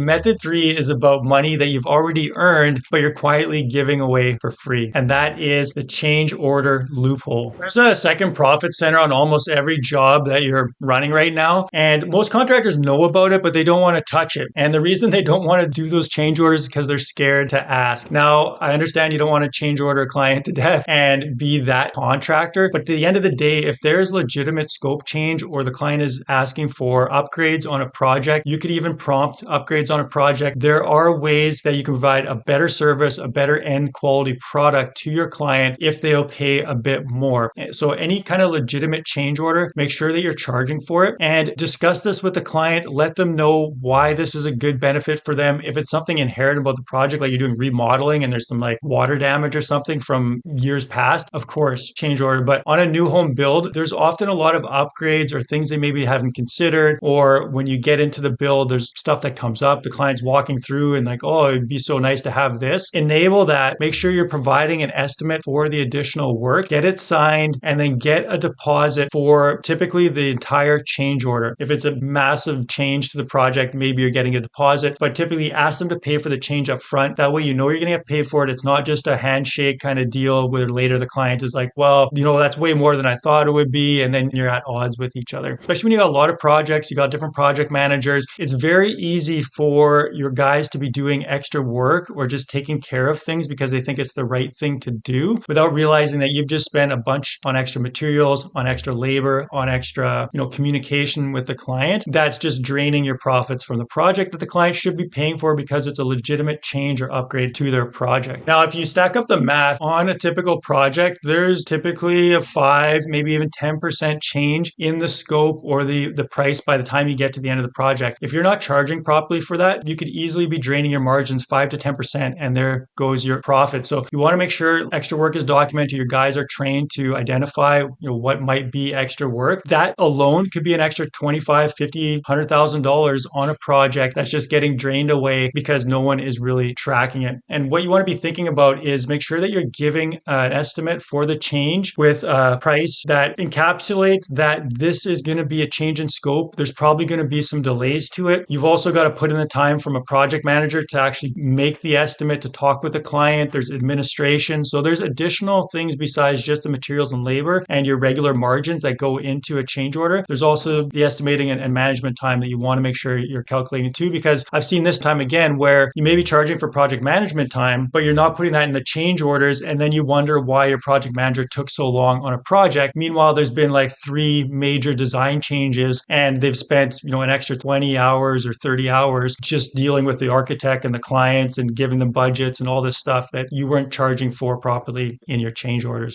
method three is about money that you've already earned, but you're quietly giving away for free. And that is the change order loophole. There's a second profit center on almost every job that you're running right now. And most contractors know about it, but they don't want to touch it. And the reason they don't want to do those change orders is because they're scared to ask. Now, I understand you don't want to change order a client to death and be that contractor, but at the end of the day, if there's legitimate scope change or the client is asking for upgrades on a project, you could even prompt upgrades on a project. There are ways that you can provide a better service, a better end quality product to your client if they'll pay a bit more. So any kind of legitimate change order, make sure that you're charging for it and discuss this with the client. Let them know why this is a good benefit for them. If it's something inherent about the project, like you're doing remodeling and there's some like water damage or something from years past, of course, change order. But on a new home build, there's often a lot of upgrades or things they maybe haven't considered. Or when you get into the build, there's stuff that comes up. The client's walking through and like, oh, it'd be so nice to have this. Enable that. Make sure you're providing an estimate for the additional work. Get it signed and then get a deposit for typically the entire change order. If it's a massive change to the project, maybe you're getting a deposit, but typically ask them to pay for the change up front. That way, you know you're going to get paid for it. It's not just a handshake kind of deal where later the client is like, well, that's way more than I thought it would be. And then you're at odds with each other. Especially when you got a lot of projects, you got different project managers. It's very easy for your guys to be doing extra work or just taking care of things because they think it's the right thing to do without realizing that you've just spent a bunch on extra materials, on extra labor, on extra, communication with the client. That's just draining your profits from the project that the client should be paying for because it's a legitimate change or upgrade to their project. Now, if you stack up the math on a typical project, there's typically a 5, maybe even 10% change in the scope or the price by the time you get to the end of the project. If you're not charging properly for that, you could easily be draining your margins 5 to 10%, and there goes your profit. So you want to make sure extra work is documented. Your guys are trained to identify what might be extra work. That alone could be an extra $25, $50, $100,000 on a project that's just getting drained away because no one is really tracking it. And what you want to be thinking about is make sure that you're giving an estimate for the change with a price that encapsulates that this is going to be a change in scope. There's probably going to be some delays to it. You've also got to put in the time from a project manager to actually make the estimate, to talk with the client. There's administration. So there's additional things besides just the materials and labor and your regular margins that go into a change order. There's also the estimating and management time that you want to make sure you're calculating too, because I've seen this time again where you may be charging for project management time, but you're not putting that in the change orders. And then you wonder why your project manager took so long on a project. Meanwhile, there's been like 3 major design changes and they've spent, an extra 20 hours or 30 hours just dealing with the architect and the clients and giving them budgets and all this stuff that you weren't charging for properly in your change orders.